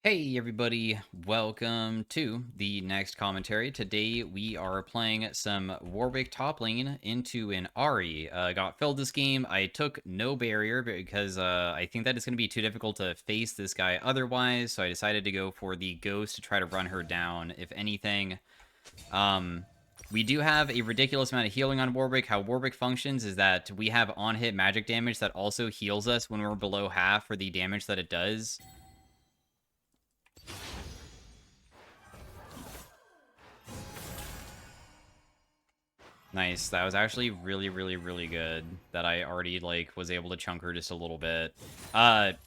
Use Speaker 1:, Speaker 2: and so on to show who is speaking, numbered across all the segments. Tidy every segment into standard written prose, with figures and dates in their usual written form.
Speaker 1: Hey everybody, welcome to the next commentary. Today we are playing some Warwick top lane into an Ahri. Got filled this game. I took no barrier because I think that it's going to be too difficult to face this guy otherwise, so I decided to go for the Ghost to try to run her down, if anything. We do have a ridiculous amount of healing on Warwick. How Warwick functions is that we have on-hit magic damage that also heals us when we're below half for the damage that it does. Nice. That was actually really good that I already, was able to chunk her just a little bit.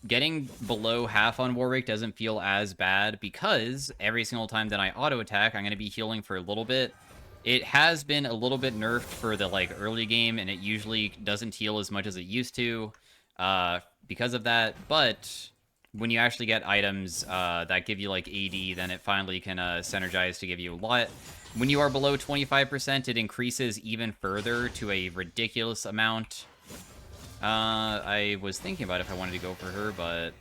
Speaker 1: Getting below half on Warwick doesn't feel as bad because every single time that I auto-attack, I'm going to be healing for a little bit. It has been a little bit nerfed for the, early game, and it usually doesn't heal as much as it used to because of that, but when you actually get items that give you, AD, then it finally can synergize to give you a lot. When you are below 25%, it increases even further to a ridiculous amount. I was thinking about if I wanted to go for her, but...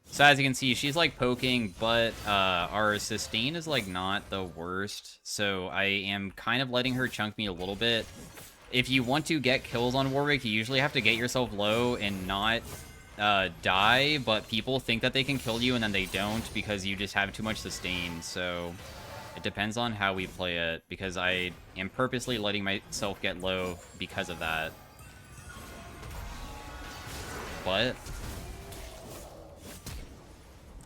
Speaker 1: So as you can see, she's, poking, but our sustain is, not the worst. So I am kind of letting her chunk me a little bit. If you want to get kills on Warwick, you usually have to get yourself low and not die, but people think that they can kill you and then they don't because you just have too much sustain. So it depends on how we play it, because I am purposely letting myself get low because of that. But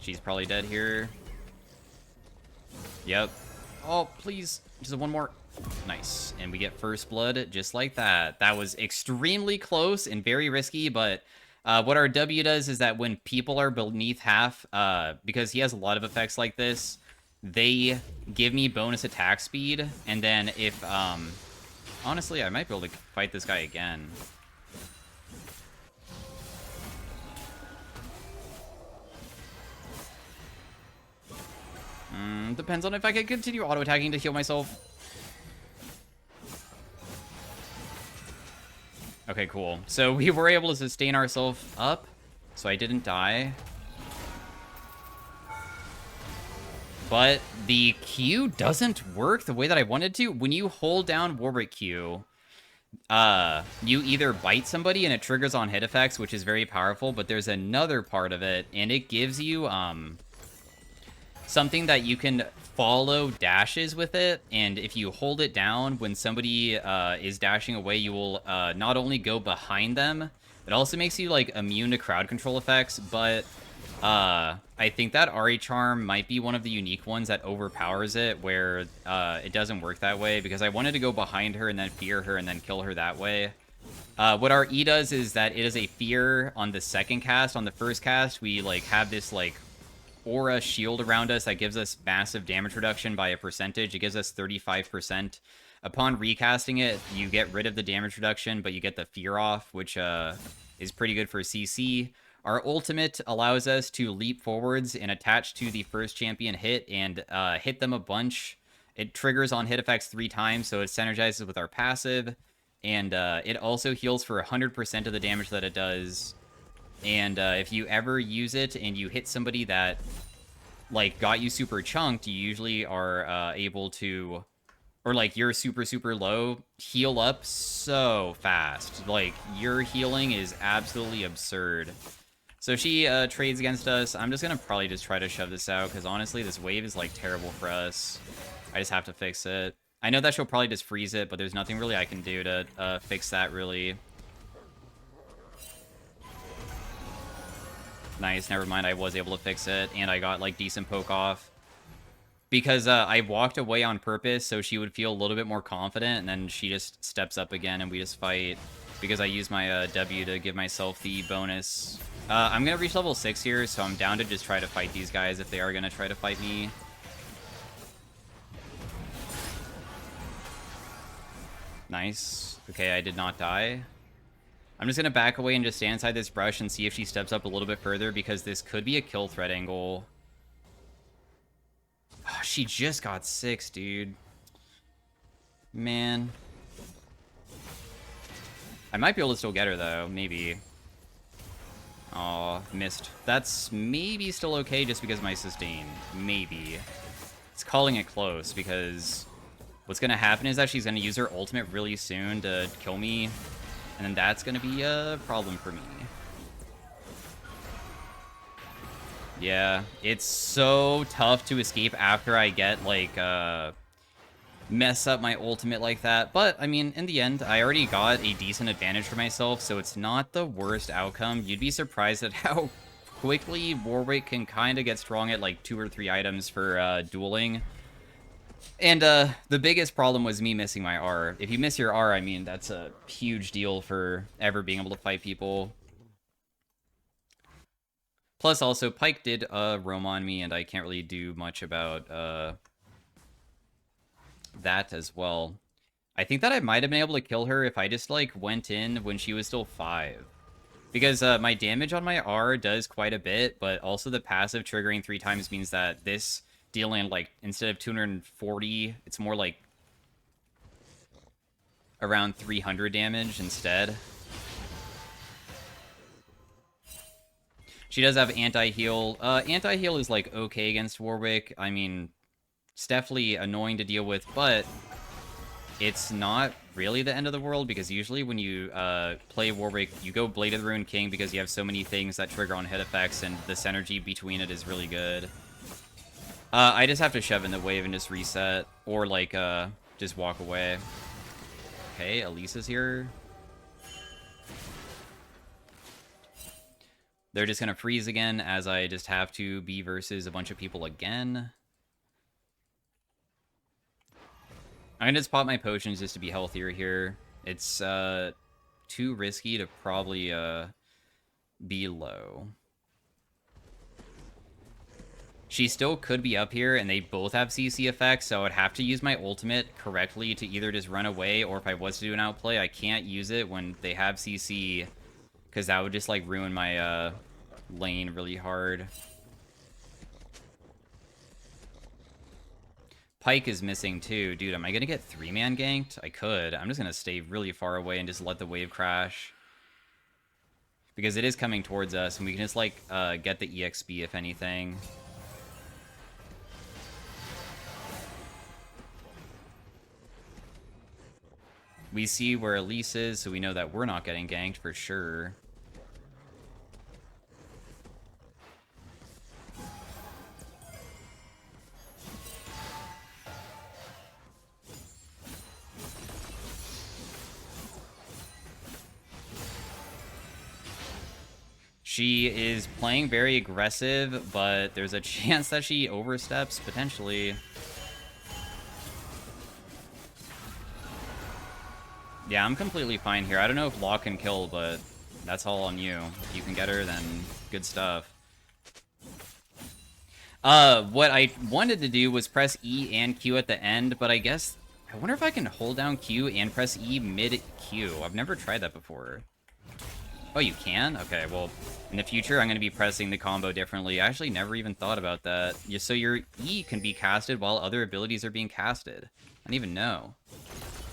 Speaker 1: she's probably dead here. Yep. Oh, please. Just one more. Nice. And we get first blood just like that. That was extremely close and very risky, but what our W does is that when people are beneath half, because he has a lot of effects like this, they give me bonus attack speed, and then if, honestly, I might be able to fight this guy again. Depends on if I can continue auto-attacking to heal myself. Okay, cool. So we were able to sustain ourselves up, so I didn't die. But the Q doesn't work the way that I wanted to. When you hold down Warwick Q, you either bite somebody and it triggers on hit effects, which is very powerful, but there's another part of it, and it gives you, something that you can follow dashes with it, and if you hold it down when somebody is dashing away, you will not only go behind them, it also makes you immune to crowd control effects. But I think that Ahri charm might be one of the unique ones that overpowers it, where it doesn't work that way, because I wanted to go behind her and then fear her and then kill her that way. What our E does is that it is a fear on the second cast. On the first cast, we have this aura shield around us that gives us massive damage reduction by a percentage. It gives us 35%. Upon recasting it, you get rid of the damage reduction, but you get the fear off, which is pretty good for CC. Our ultimate allows us to leap forwards and attach to the first champion hit and hit them a bunch. It triggers on hit effects 3 times, so it synergizes with our passive. And it also heals for 100% of the damage that it does. And if you ever use it and you hit somebody that, got you super chunked, you usually are able to, or, you're super low, heal up so fast. Your healing is absolutely absurd. So she trades against us. I'm just going to probably just try to shove this out, because honestly, this wave is, terrible for us. I just have to fix it. I know that she'll probably just freeze it, but there's nothing really I can do to fix that, really. Nice, never mind, I was able to fix it, and I got, decent poke off. Because I walked away on purpose so she would feel a little bit more confident, and then she just steps up again, and we just fight. Because I used my W to give myself the bonus. I'm going to reach level 6 here, so I'm down to just try to fight these guys if they are going to try to fight me. Nice. Okay, I did not die. I'm just going to back away and just stand inside this brush and see if she steps up a little bit further, because this could be a kill threat angle. Oh, she just got 6, dude. Man. I might be able to still get her, though. Maybe. Aw, missed. That's maybe still okay just because of my sustain. Maybe. It's calling it close because what's going to happen is that she's going to use her ultimate really soon to kill me, and then that's going to be a problem for me. Yeah, it's so tough to escape after I get, like, mess up my ultimate like that. But, I mean, in the end, I already got a decent advantage for myself, so it's not the worst outcome. You'd be surprised at how quickly Warwick can kind of get strong at, like, 2 or 3 items for dueling. And the biggest problem was me missing my R. If you miss your R, I mean, that's a huge deal for ever being able to fight people. Plus, also, Pyke did roam on me, and I can't really do much about that as well. I think that I might have been able to kill her if I just, like, went in when she was still 5. Because my damage on my R does quite a bit, but also the passive triggering 3 times means that this dealing, like, instead of 240, it's more like around 300 damage instead. She does have anti-heal. Anti-heal is, like, okay against Warwick. I mean, it's definitely annoying to deal with, but it's not really the end of the world, because usually when you play Warwick, you go Blade of the Ruined King because you have so many things that trigger on hit effects, and the synergy between it is really good. I just have to shove in the wave and just reset, or, like, just walk away. Okay, Elisa's here. They're just gonna freeze again, as I just have to be versus a bunch of people again. I'm gonna just pop my potions just to be healthier here. It's too risky to probably be low. She still could be up here, and they both have CC effects, so I'd have to use my ultimate correctly to either just run away, or if I was to do an outplay, I can't use it when they have CC, because that would just, like, ruin my lane really hard. Pyke is missing too. Dude, am I gonna get 3-man ganked? I could. I'm just gonna stay really far away and just let the wave crash. Because it is coming towards us, and we can just, like, get the EXP if anything. We see where Elise is, so we know that we're not getting ganked for sure. She is playing very aggressive, but there's a chance that she oversteps, potentially. Yeah, I'm completely fine here. I don't know if Law can kill, but that's all on you. If you can get her, then good stuff. What I wanted to do was press E and Q at the end, but I guess... I wonder if I can hold down Q and press E mid-Q. I've never tried that before. Oh, you can? Okay, well, in the future, I'm going to be pressing the combo differently. I actually never even thought about that. So your E can be casted while other abilities are being casted. I didn't even know.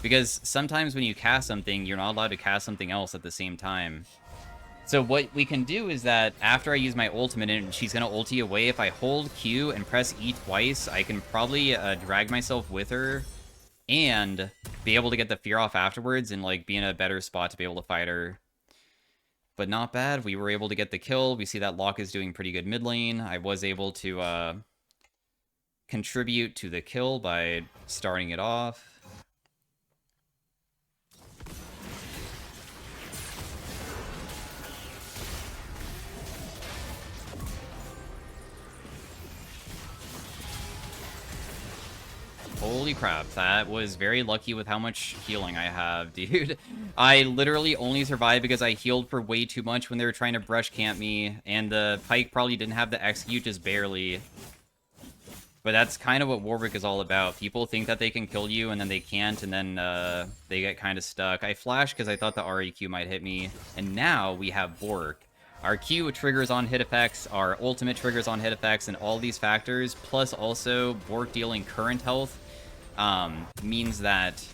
Speaker 1: Because sometimes when you cast something, you're not allowed to cast something else at the same time. So what we can do is that after I use my ultimate and she's going to ulti away, if I hold Q and press E twice, I can probably drag myself with her and be able to get the fear off afterwards and, like, be in a better spot to be able to fight her. But not bad. We were able to get the kill. We see that Locke is doing pretty good mid lane. I was able to contribute to the kill by starting it off. Holy crap, that was very lucky with how much healing I have, dude. I literally only survived because I healed for way too much when they were trying to brush camp me, and the Pyke probably didn't have the execute, just barely. But that's kind of what Warwick is all about. People think that they can kill you, and then they can't, and then they get kind of stuck. I flashed because I thought the REQ might hit me, and now we have Bork. Our Q triggers on hit effects, our ultimate triggers on hit effects, and all these factors, plus also Bork dealing current health, means that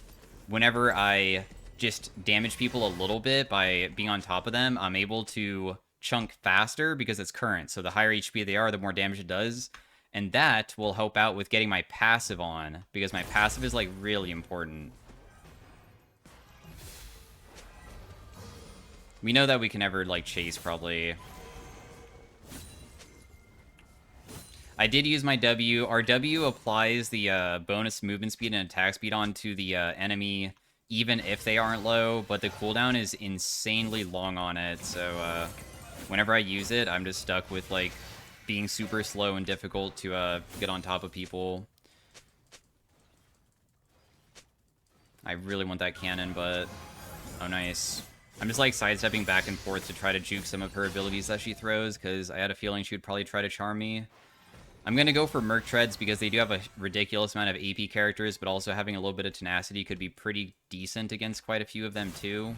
Speaker 1: whenever I just damage people a little bit by being on top of them, I'm able to chunk faster because it's current. So the higher HP they are, the more damage it does. And that will help out with getting my passive on, because my passive is, like, really important. We know that we can never, like, chase, probably. I did use my W. Our W applies the bonus movement speed and attack speed onto the enemy, even if they aren't low, but the cooldown is insanely long on it, so whenever I use it, I'm just stuck with, like, being super slow and difficult to get on top of people. I really want that cannon, but... Oh, nice. I'm just, like, sidestepping back and forth to try to juke some of her abilities that she throws, because I had a feeling she would probably try to charm me. I'm going to go for Merc Treads because they do have a ridiculous amount of AP characters, but also having a little bit of tenacity could be pretty decent against quite a few of them, too.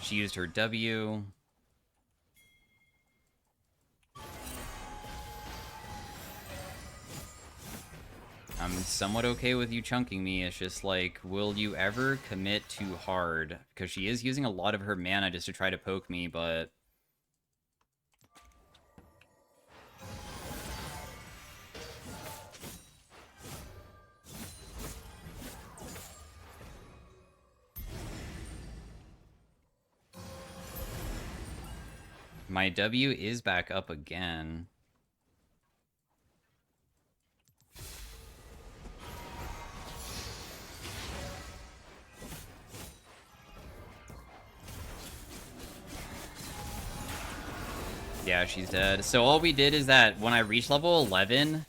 Speaker 1: She used her W. I'm somewhat okay with you chunking me. It's just like, will you ever commit too hard? Because she is using a lot of her mana just to try to poke me, but... My W is back up again. Yeah, she's dead. So all we did is that when I reached level 11,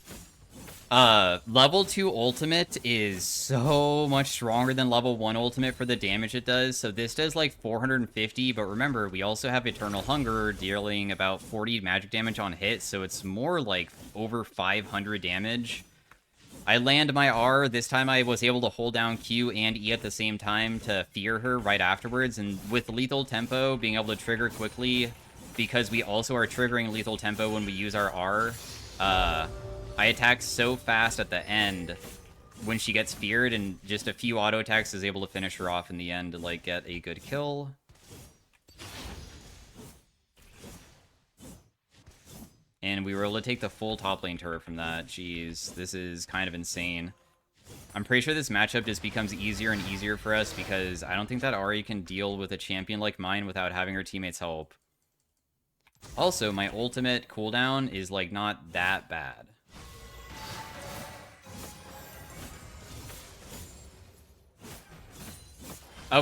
Speaker 1: level 2 ultimate is so much stronger than level 1 ultimate for the damage it does. So this does like 450, but remember, we also have Eternal Hunger dealing about 40 magic damage on hit, so it's more like over 500 damage. I land my R. This time I was able to hold down Q and E at the same time to fear her right afterwards, and with lethal tempo, being able to trigger quickly, because we also are triggering lethal tempo when we use our R, I attack so fast at the end when she gets feared, and just a few auto attacks is able to finish her off in the end to, like, get a good kill. And we were able to take the full top lane turret from that. Jeez, this is kind of insane. I'm pretty sure this matchup just becomes easier and easier for us because I don't think that Ahri can deal with a champion like mine without having her teammates help. Also, my ultimate cooldown is, like, not that bad.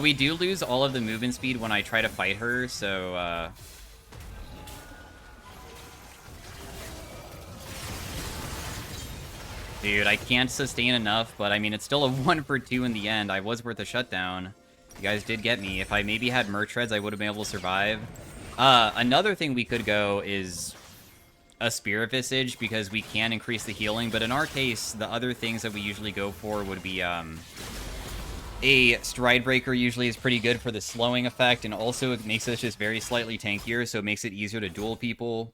Speaker 1: We do lose all of the movement speed when I try to fight her, so, Dude, I can't sustain enough, but I mean, it's still a 1 for 2 in the end. I was worth a shutdown. You guys did get me. If I maybe had Merc Treads, I would have been able to survive. Another thing we could go is a Spirit Visage, because we can increase the healing, but in our case, the other things that we usually go for would be, a Stride Breaker usually is pretty good for the slowing effect, and also it makes us just very slightly tankier, so it makes it easier to duel people.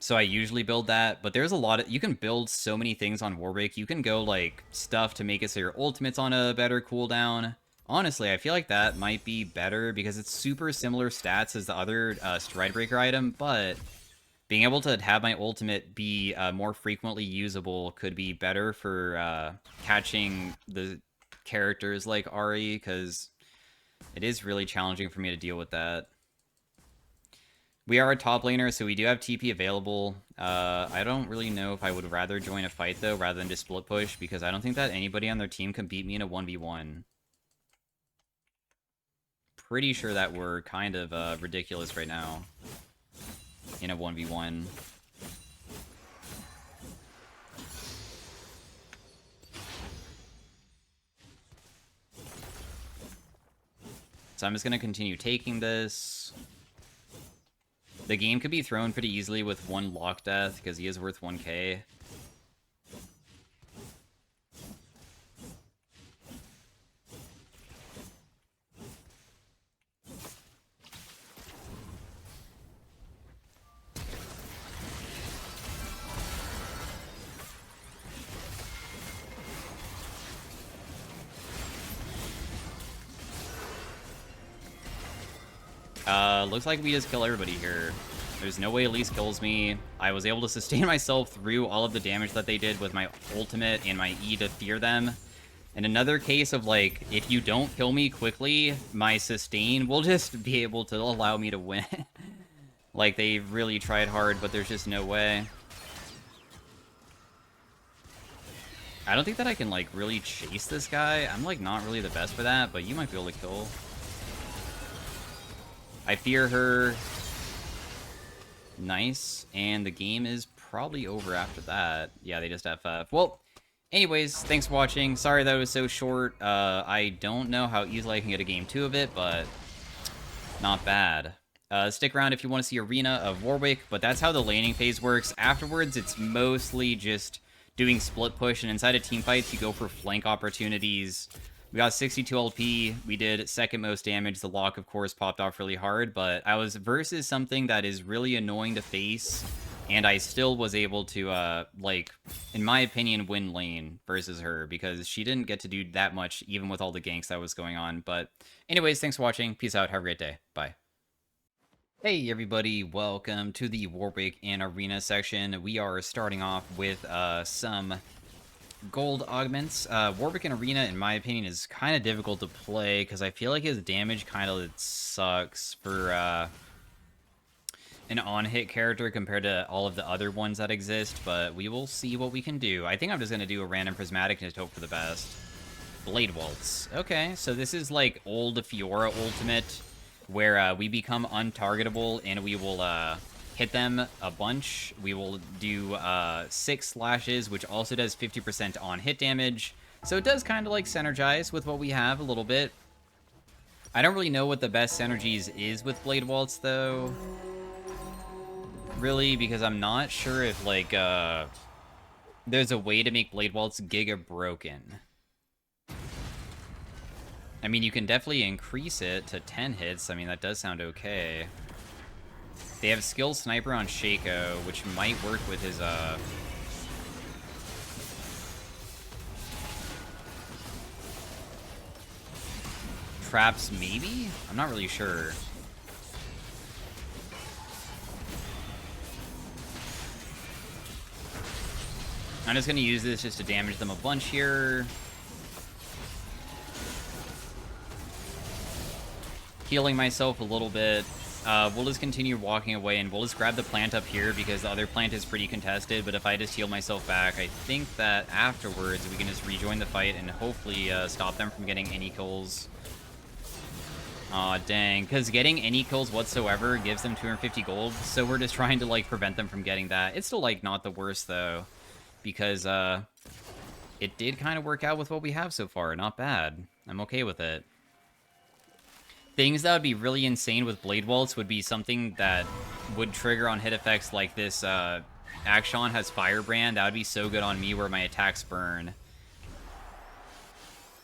Speaker 1: So I usually build that, but there's a lot of... You can build so many things on Warwick. You can go, like, stuff to make it so your ultimate's on a better cooldown. Honestly, I feel like that might be better because it's super similar stats as the other Stride Breaker item, but being able to have my ultimate be more frequently usable could be better for catching the characters like Ahri, because it is really challenging for me to deal with that. We are a top laner, so we do have TP available. I don't really know if I would rather join a fight, though, rather than just split push, because I don't think that anybody on their team can beat me in a 1v1. Pretty sure that we're kind of ridiculous right now in a 1v1. So I'm just going to continue taking this. The game could be thrown pretty easily with one lock death, because he is worth 1k. Looks like we just kill everybody here. There's no way Elise kills me. I was able to sustain myself through all of the damage that they did with my ultimate and my E to fear them. And another case of, like, if you don't kill me quickly, my sustain will just be able to allow me to win. Like, they really tried hard, but there's just no way. I don't think that I can, like, really chase this guy. I'm, like, not really the best for that, but you might be able to kill. I fear her. Nice. And the game is probably over after that. Yeah, they just FF. Well, anyways, thanks for watching. Sorry that it was so short. I don't know how easily I can get a game 2 of it, but not bad. Stick around if you want to see Arena of Warwick, but that's how the laning phase works. Afterwards, it's mostly just doing split push, and inside of teamfights, you go for flank opportunities. We got 62 LP, we did second most damage, the lock of course popped off really hard, but I was versus something that is really annoying to face, and I still was able to, like, in my opinion, win lane versus her, because she didn't get to do that much, even with all the ganks that was going on. But anyways, thanks for watching, peace out, have a great day, bye. Hey everybody, welcome to the Warwick and Arena section. We are starting off with some gold augments. Warwick and Arena, in my opinion, is kind of difficult to play because I feel like his damage kind of sucks for an on-hit character compared to all of the other ones that exist, but we will see what we can do. I think I'm just going to do a random prismatic and just hope for the best. Blade Waltz. Okay, so this is like old Fiora ultimate, where we become untargetable and we will hit them a bunch. We will do 6 slashes, which also does 50% on hit damage. So it does kind of like synergize with what we have a little bit. I don't really know what the best synergies is with Blade Waltz though. Really, because I'm not sure if like there's a way to make Blade Waltz Giga broken. I mean, you can definitely increase it to 10 hits. I mean, that does sound okay. They have skill sniper on Shaco, which might work with his, traps, maybe? I'm not really sure. I'm just gonna use this just to damage them a bunch here. Healing myself a little bit. We'll just continue walking away, and we'll just grab the plant up here because the other plant is pretty contested, but if I just heal myself back, I think that afterwards we can just rejoin the fight and hopefully stop them from getting any kills. Aw, dang. Because getting any kills whatsoever gives them 250 gold, so we're just trying to, like, prevent them from getting that. It's still, like, not the worst, though, because it did kind of work out with what we have so far. Not bad. I'm okay with it. Things that would be really insane with Blade Waltz would be something that would trigger on hit effects like this. Akshan has Firebrand. That would be so good on me where my attacks burn.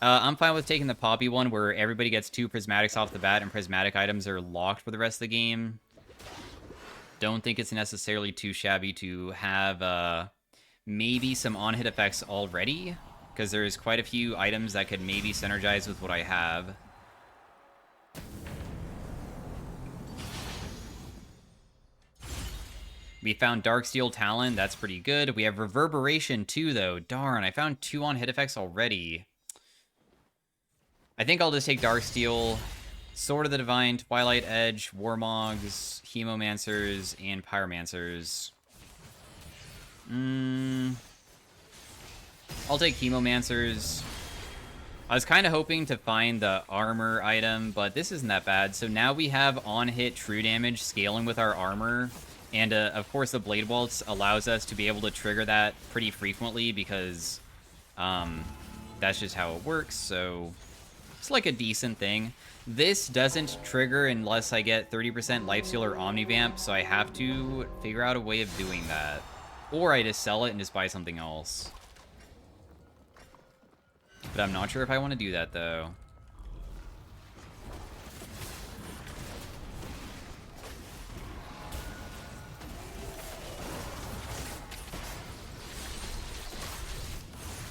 Speaker 1: I'm fine with taking the Poppy one where everybody gets 2 prismatics off the bat and prismatic items are locked for the rest of the game. Don't think it's necessarily too shabby to have maybe some on-hit effects already, because there's quite a few items that could maybe synergize with what I have. We found Darksteel Talon, that's pretty good. We have Reverberation too, though. Darn, I found 2 on hit effects already. I think I'll just take Darksteel, Sword of the Divine, Twilight Edge, Warmogs, Hemomancers, and Pyromancers. I'll take Hemomancers. I was kind of hoping to find the armor item, but this isn't that bad. So now we have on-hit true damage scaling with our armor. And, of course, the Blade Waltz allows us to be able to trigger that pretty frequently because that's just how it works, so it's like a decent thing. This doesn't trigger unless I get 30% Lifesteal or Omnivamp, so I have to figure out a way of doing that. Or I just sell it and just buy something else. But I'm not sure if I want to do that, though.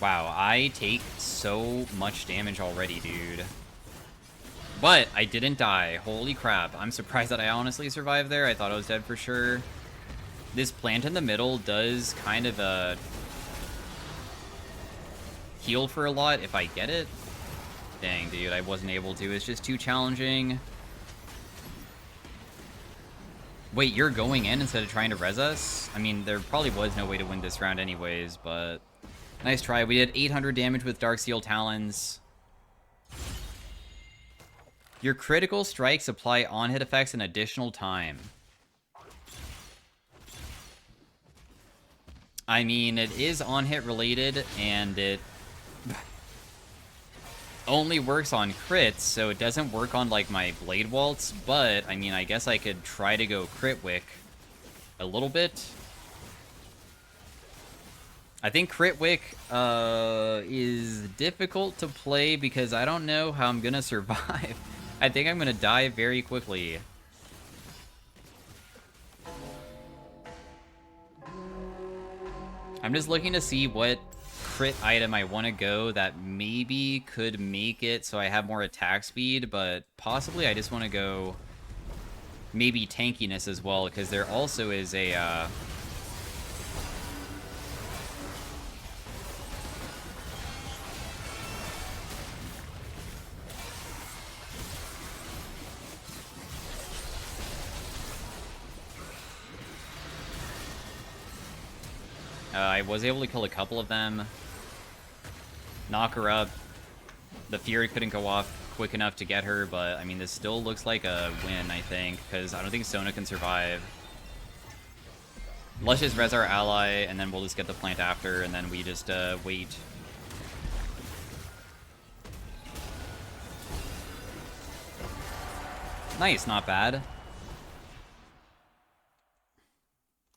Speaker 1: Wow, I take so much damage already, dude. But I didn't die. Holy crap. I'm surprised that I honestly survived there. I thought I was dead for sure. This plant in the middle does kind of heal for a lot if I get it. Dang, dude, I wasn't able to. It's just too challenging. Wait, you're going in instead of trying to res us? I mean, there probably was no way to win this round anyways, but... Nice try. We did 800 damage with Darksteel Talons. Your critical strikes apply on-hit effects an additional time. I mean, it is on-hit related, and it only works on crits, so it doesn't work on, like, my Blade Waltz, but, I mean, I guess I could try to go Crit Wick a little bit. I think Crit Wick is difficult to play because I don't know how I'm gonna survive. I think I'm gonna die very quickly. I'm just looking to see what crit item I want to go that maybe could make it so I have more attack speed, but possibly I just want to go maybe tankiness as well, because there also is a I was able to kill a couple of them, knock her up. The Fury couldn't go off quick enough to get her, but I mean, this still looks like a win, I think, because I don't think Sona can survive. Let's just res our ally, and then we'll just get the plant after, and then we just wait. Nice, not bad.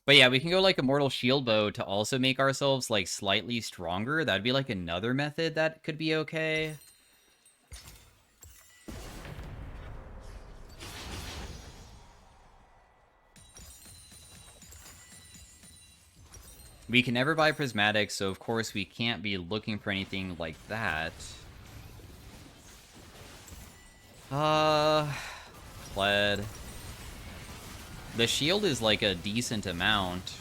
Speaker 1: But yeah, we can go like Immortal Shield Bow to also make ourselves like slightly stronger. That'd be like another method that could be okay. We can never buy prismatics, so of course we can't be looking for anything like that. Pled. The shield is like a decent amount.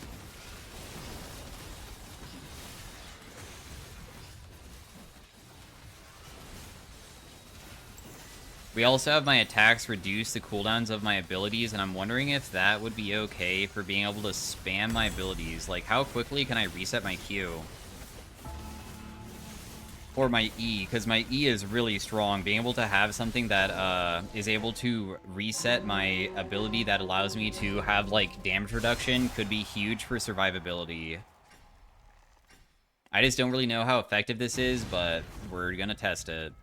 Speaker 1: We also have my attacks reduce the cooldowns of my abilities, and I'm wondering if that would be okay for being able to spam my abilities. Like, how quickly can I reset my Q? Or my E, because my E is really strong. Being able to have something that is able to reset my ability that allows me to have, like, damage reduction could be huge for survivability. I just don't really know how effective this is, but we're gonna test it.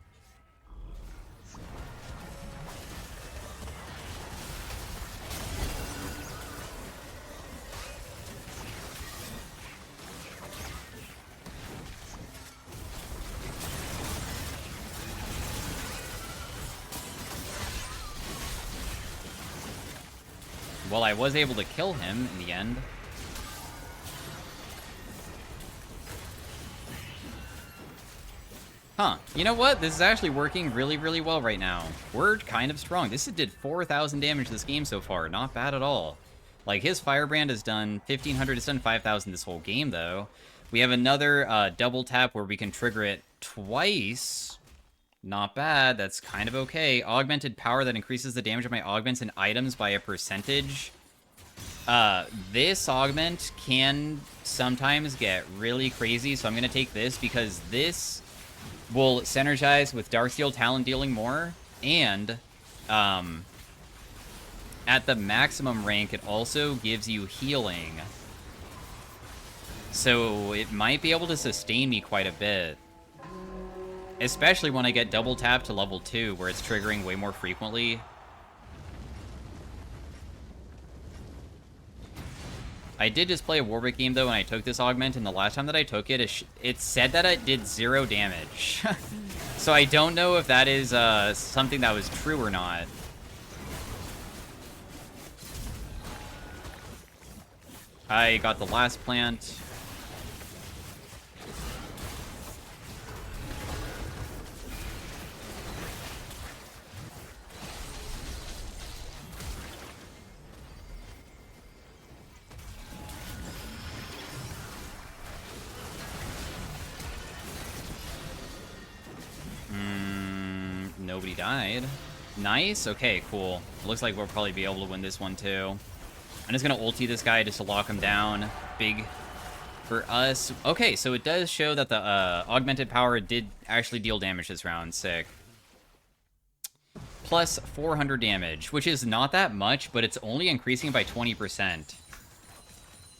Speaker 1: Well, I was able to kill him in the end. Huh. You know what? This is actually working really, really well right now. We're kind of strong. This did 4,000 damage this game so far. Not bad at all. Like, his Firebrand has done 1,500. It's done 5,000 this whole game, though. We have another double tap where we can trigger it twice. Not bad. That's kind of okay. Augmented power that increases the damage of my augments and items by a percentage. This augment can sometimes get really crazy, so I'm going to take this because this will synergize with Darksteel Talon dealing more, and at the maximum rank, it also gives you healing. So it might be able to sustain me quite a bit. Especially when I get double tap to level 2, where it's triggering way more frequently. I did just play a Warwick game, though, and I took this augment, and the last time that I took it, it said that it did 0 damage. So I don't know if that is something that was true or not. I got the last plant. nobody died. Nice. Okay, cool. Looks like we'll probably be able to win this one, too. I'm just going to ulti this guy just to lock him down. Big for us. Okay, so it does show that the augmented power did actually deal damage this round. Sick. Plus 400 damage, which is not that much, but it's only increasing by 20%.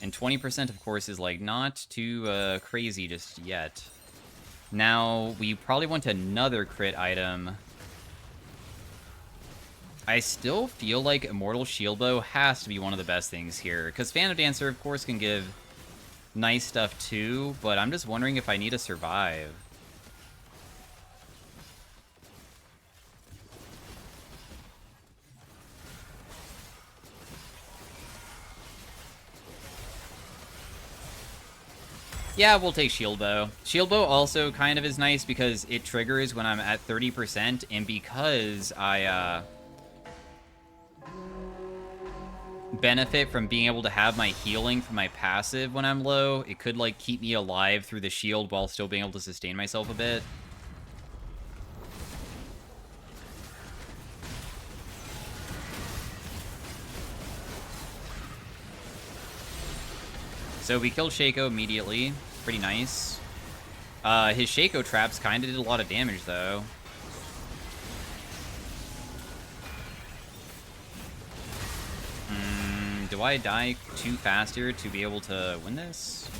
Speaker 1: And 20%, of course, is, like, not too crazy just yet. Now, we probably want another crit item. I still feel like Immortal Shield Bow has to be one of the best things here. Because Phantom Dancer, of course, can give nice stuff too, but I'm just wondering if I need to survive. Yeah, we'll take Shield Bow. Shield Bow also kind of is nice because it triggers when I'm at 30%, and because I benefit from being able to have my healing from my passive when I'm low, it could, like, keep me alive through the shield while still being able to sustain myself a bit. So we killed Shaco immediately. Pretty nice. His Shaco traps kind of did a lot of damage, though. Do I die too faster to be able to win this?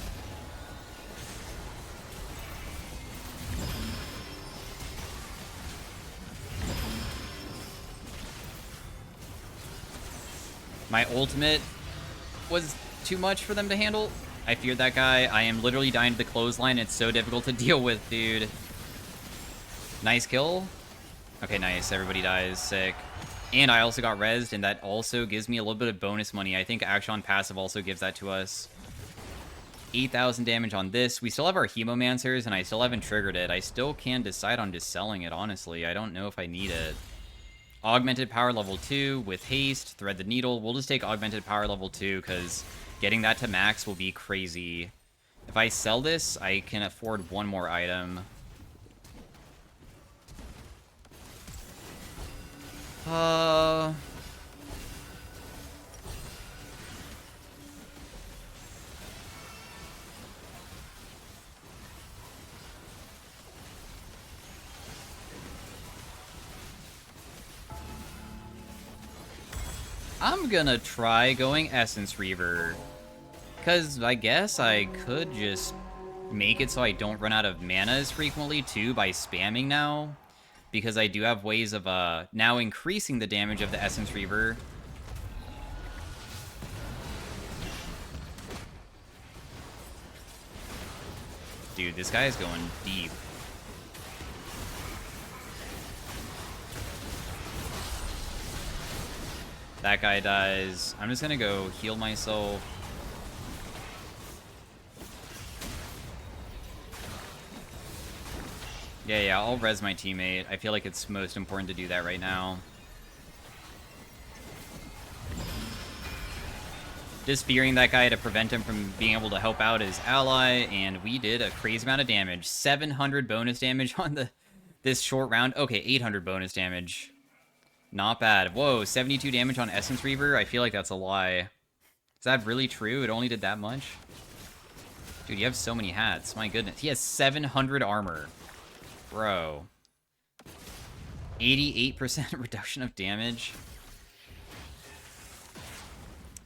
Speaker 1: My ultimate was too much for them to handle. I feared that guy. I am literally dying to the clothesline. It's so difficult to deal with, dude. Nice kill. Okay, nice. Everybody dies. Sick. And I also got rezzed, and that also gives me a little bit of bonus money. I think Action passive also gives that to us. 8,000 damage on this. We still have our Hemomancers, and I still haven't triggered it. I still can decide on just selling it, honestly. I don't know if I need it. Augmented Power level 2 with Haste, Thread the Needle. We'll just take Augmented Power level 2, because getting that to max will be crazy. If I sell this, I can afford one more item. I'm gonna try going Essence Reaver. Because I guess I could just make it so I don't run out of mana as frequently, too, by spamming now. Because I do have ways of now increasing the damage of the Essence Reaver. Dude, this guy is going deep. That guy dies. I'm just gonna go heal myself. Yeah, I'll res my teammate. I feel like it's most important to do that right now. Just fearing that guy to prevent him from being able to help out his ally, and we did a crazy amount of damage. 700 bonus damage on this short round. Okay, 800 bonus damage. Not bad. Whoa, 72 damage on Essence Reaver? I feel like that's a lie. Is that really true? It only did that much? Dude, you have so many hats. My goodness. He has 700 armor. Bro. 88% reduction of damage.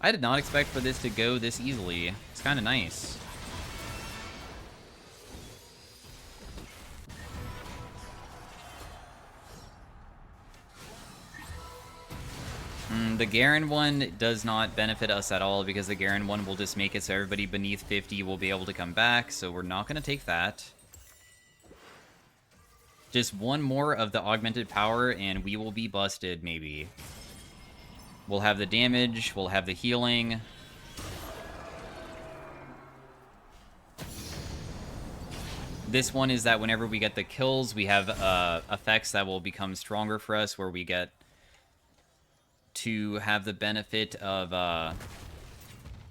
Speaker 1: I did not expect for this to go this easily. It's kind of nice. The Garen one does not benefit us at all because the Garen one will just make it so everybody beneath 50 will be able to come back, so we're not going to take that. Just one more of the augmented power and we will be busted, maybe. We'll have the damage, we'll have the healing. This one is that whenever we get the kills, we have effects that will become stronger for us, where we get to have the benefit of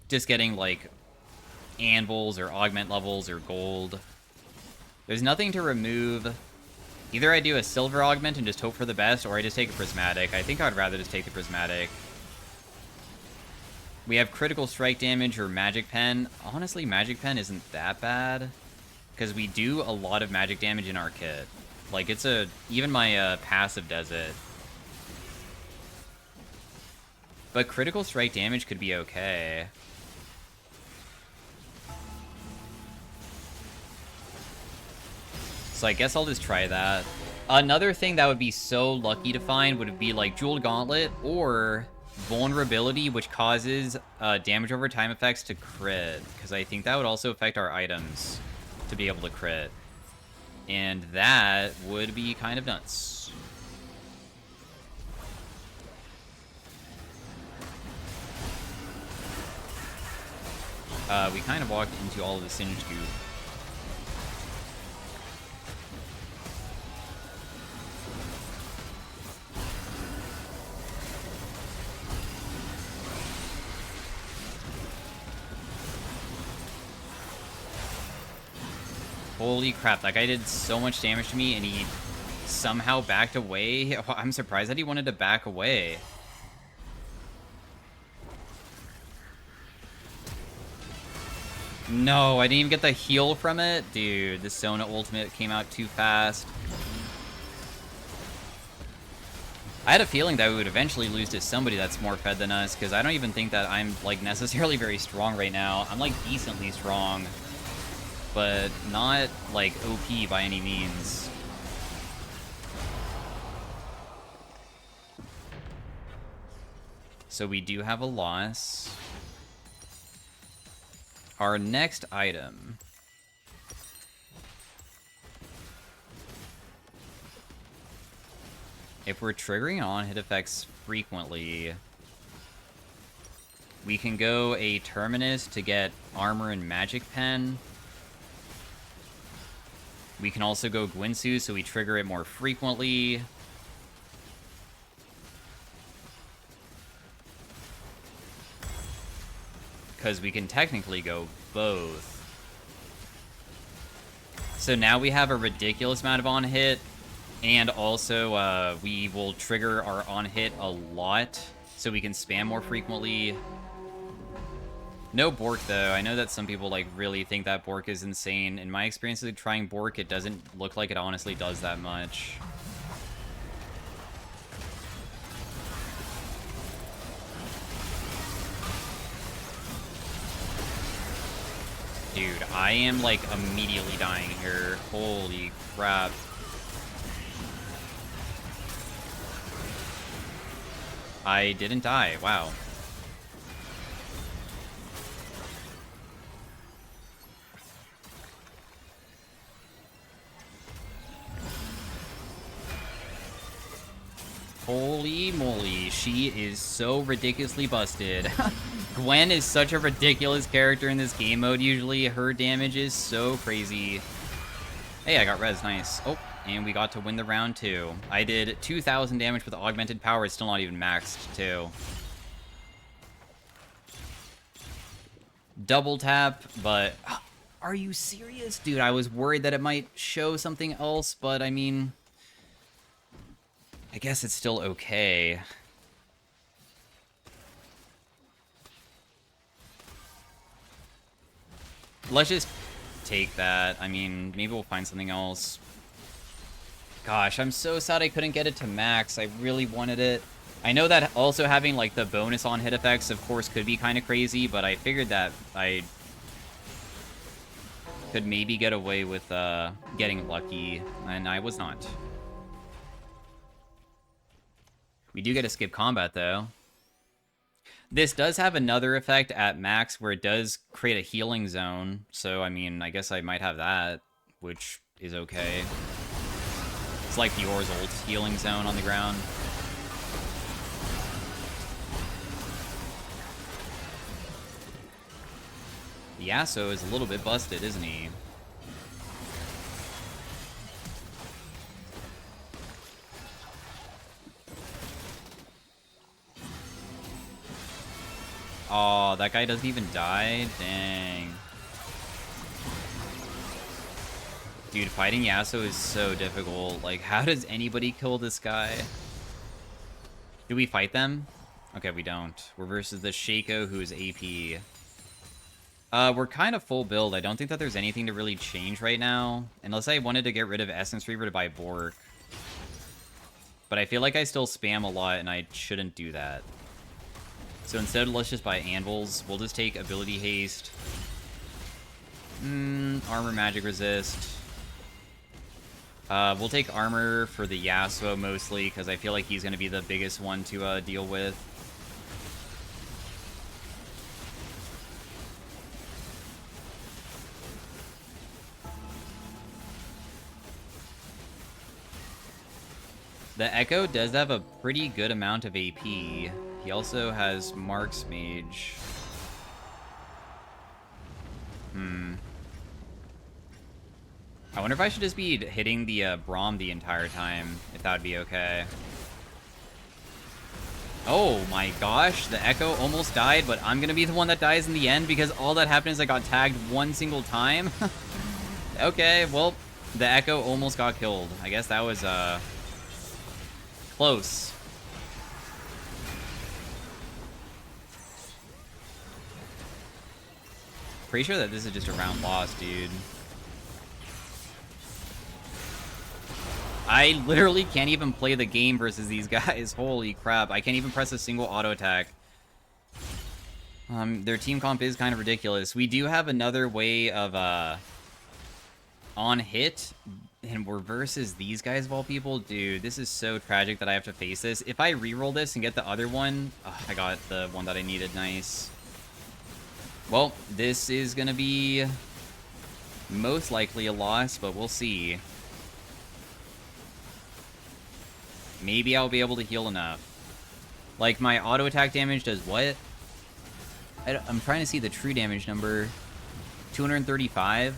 Speaker 1: just getting, like, anvils or augment levels or gold. There's nothing to remove Either I do a silver augment and just hope for the best, or I just take a prismatic. I think I'd rather just take the prismatic. We have critical strike damage or magic pen. Honestly, magic pen isn't that bad, because we do a lot of magic damage in our kit. Like, it's a... Even my passive does it. But critical strike damage could be okay. So I guess I'll just try that. Another thing that would be so lucky to find would be like Jeweled Gauntlet or Vulnerability, which causes damage over time effects to crit. Because I think that would also affect our items to be able to crit. And that would be kind of nuts. We kind of walked into all of the Singed Goop. Holy crap, that guy did so much damage to me, and he somehow backed away. I'm surprised that he wanted to back away. No, I didn't even get the heal from it. Dude, the Sona ultimate came out too fast. I had a feeling that we would eventually lose to somebody that's more fed than us, because I don't even think that I'm, like, necessarily very strong right now. I'm, like, decently strong, but not, like, OP by any means. So we do have a loss. Our next item. If we're triggering on-hit effects frequently, we can go a Terminus to get Armor and Magic Pen. We can also go Gwinsu, so we trigger it more frequently. Because we can technically go both. So now we have a ridiculous amount of on-hit, and also we will trigger our on-hit a lot, so we can spam more frequently. No Bork, though. I know that some people like really think that Bork is insane. In my experience of trying Bork, it doesn't look like it honestly does that much. Dude, I am, like, immediately dying here. Holy crap. I didn't die. Wow. Holy moly, she is so ridiculously busted. Gwen is such a ridiculous character in this game mode usually. Her damage is so crazy. Hey, I got res, nice. Oh, and we got to win the round too. I did 2,000 damage with augmented power, it's still not even maxed too. Double tap, but... Are you serious? Dude, I was worried that it might show something else, but I mean... I guess it's still okay. Let's just take that. I mean, maybe we'll find something else. Gosh, I'm so sad I couldn't get it to max. I really wanted it. I know that also having, like, the bonus on hit effects, of course, could be kind of crazy, but I figured that I could maybe get away with getting lucky, and I was not. We do get to skip combat, though. This does have another effect at max where it does create a healing zone. So, I mean, I guess I might have that, which is okay. It's like yours ult healing zone on the ground. Yasuo is a little bit busted, isn't he? Oh, that guy doesn't even die? Dang. Dude, fighting Yasuo is so difficult. Like, how does anybody kill this guy? Do we fight them? Okay, we don't. We're versus the Shaco, who is AP. We're kind of full build. I don't think that there's anything to really change right now. Unless I wanted to get rid of Essence Reaver to buy Bork. But I feel like I still spam a lot, and I shouldn't do that. So instead, let's just buy Anvils. We'll just take Ability Haste. Armor Magic Resist. We'll take Armor for the Yasuo mostly, because I feel like he's going to be the biggest one to deal with. The Echo does have a pretty good amount of AP. He also has Mark's Mage. I wonder if I should just be hitting the Braum the entire time, if that would be okay. Oh my gosh, the Echo almost died, but I'm gonna be the one that dies in the end because all that happened is I got tagged one single time. Okay, well, the Echo almost got killed. I guess that was, close. Pretty sure that this is just a round loss, dude. I literally can't even play the game versus these guys. Holy crap. I can't even press a single auto attack. Their team comp is kind of ridiculous. We do have another way of, on hit, and we're versus these guys of all people. Dude, this is so tragic that I have to face this. If I reroll this and get the other one... Oh, I got the one that I needed. Nice. Well, this is gonna be most likely a loss, but we'll see. Maybe I'll be able to heal enough. Like, my auto attack damage does what? I'm trying to see the true damage number. 235?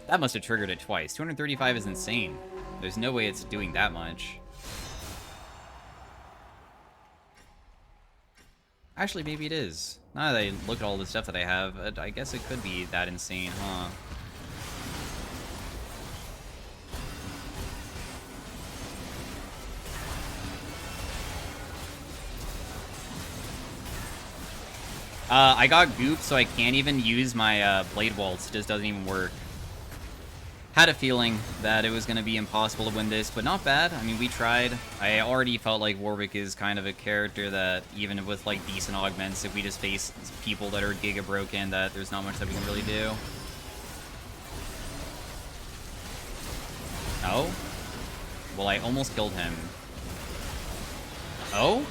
Speaker 1: That must have triggered it twice. 235 is insane. There's no way it's doing that much. Actually, maybe it is. Now that I look at all the stuff that I have, I guess it could be that insane, huh? I got gooped, so I can't even use my Blade Waltz. It just doesn't even work. Had a feeling that it was going to be impossible to win this, but not bad. I mean, we tried. I already felt like Warwick is kind of a character that, even with, like, decent augments, if we just face people that are giga broken, that there's not much that we can really do. Oh? Well, I almost killed him. Oh?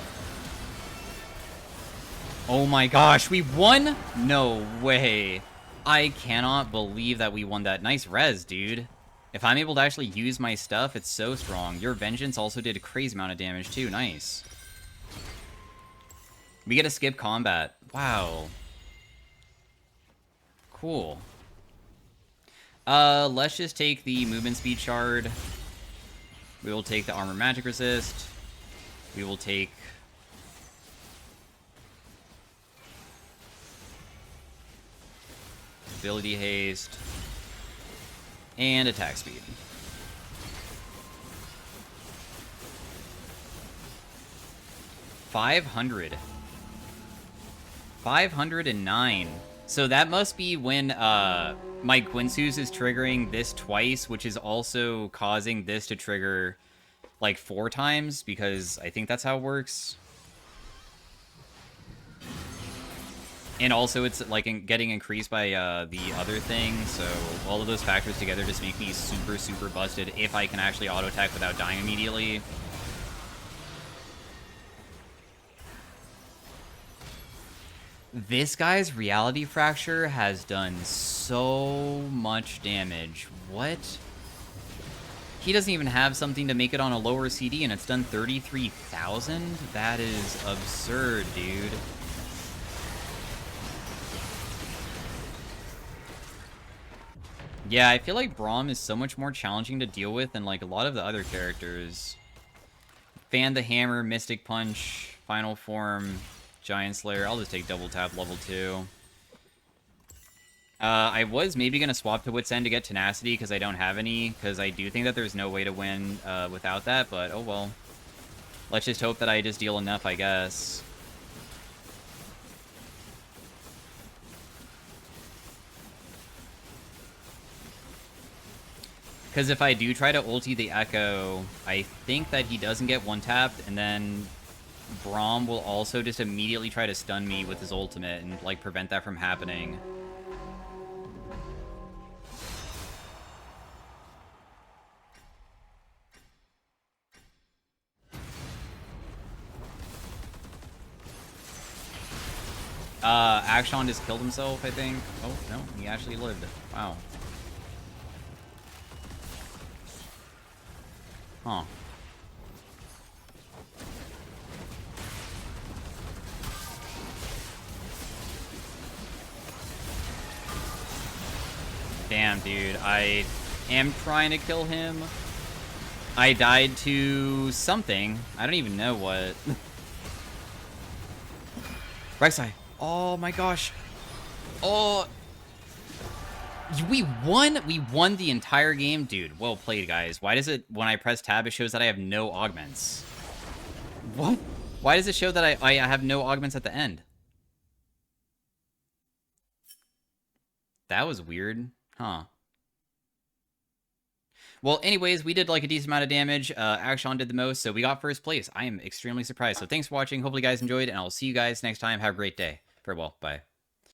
Speaker 1: Oh my gosh, we won? No way. I cannot believe that we won that. Nice res, dude. If I'm able to actually use my stuff, it's so strong. Your Vengeance also did a crazy amount of damage, too. Nice. We get to skip combat. Wow. Cool. Let's just take the movement speed shard. We will take the armor magic resist. We will take... ability haste, and attack speed. $509. So that must be when my Quinsus is triggering this twice, which is also causing this to trigger like 4 times, because I think that's how it works. And also, it's like getting increased by the other thing, so all of those factors together just make me super, super busted if I can actually auto-attack without dying immediately. This guy's Reality Fracture has done so much damage. What? He doesn't even have something to make it on a lower CD, and it's done 33,000? That is absurd, dude. Yeah, I feel like Braum is so much more challenging to deal with than, like, a lot of the other characters. Fan the Hammer, Mystic Punch, Final Form, Giant Slayer. I'll just take Double Tap level 2. I was maybe going to swap to Wit's End to get Tenacity because I don't have any, because I do think that there's no way to win without that, but oh well. Let's just hope that I just deal enough, I guess. Because if I do try to ulti the Echo, I think that he doesn't get one-tapped, and then Braum will also just immediately try to stun me with his ultimate and, like, prevent that from happening. Akshan just killed himself, I think. Oh, no, he actually lived. Wow. Huh. Damn, dude. I am trying to kill him. I died to something. I don't even know what. Rek'Sai. Oh my gosh. Oh. We won? We won the entire game? Dude, well played, guys. Why does it, when I press tab, it shows that I have no augments? What? Why does it show that I have no augments at the end? That was weird. Huh. Well, anyways, we did like a decent amount of damage. Akshan did the most, so we got first place. I am extremely surprised. So thanks for watching. Hopefully you guys enjoyed, and I'll see you guys next time. Have a great day. Farewell. Bye.